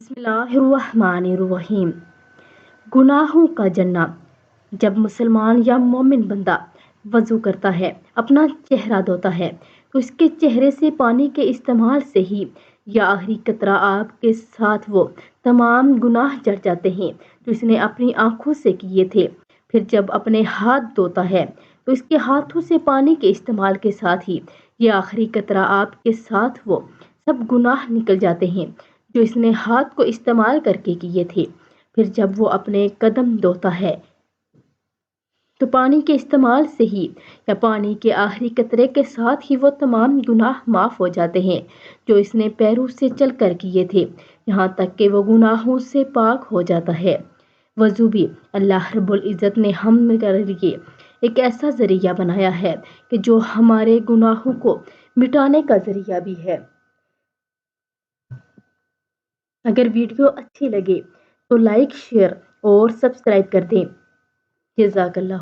बिस्मिल्लाहिर्रहमानिर्रहीम। गुनाहों का जन्ना। जब मुसलमान या मोमिन बंदा वजू करता है, अपना चेहरा धोता है, तो इसके चेहरे से पानी के इस्तेमाल से ही या आखिरी कतरा आब के साथ वो तमाम गुनाह जड़ जाते हैं जो इसने अपनी आंखों से किए थे। फिर जब अपने हाथ धोता है तो इसके हाथों से पानी के इस्तेमाल के साथ ही ये आखिरी कतरा आब के साथ वो सब गुनाह निकल जाते हैं जो इसने हाथ को इस्तेमाल करके किए थे। फिर जब वो अपने कदम धोता है तो पानी के इस्तेमाल से ही या पानी के आखिरी कतरे के साथ ही वो तमाम गुनाह माफ़ हो जाते हैं जो इसने पैरों से चल कर किए थे, यहाँ तक कि वो गुनाहों से पाक हो जाता है। वज़ू भी अल्लाह रब्बुल इज़्ज़त ने हम के लिए एक ऐसा ज़रिया बनाया है कि जो हमारे गुनाहों को मिटाने का ज़रिया भी है। अगर वीडियो अच्छी लगे तो लाइक, शेयर और सब्सक्राइब कर दें। जज़ाकल्लाह।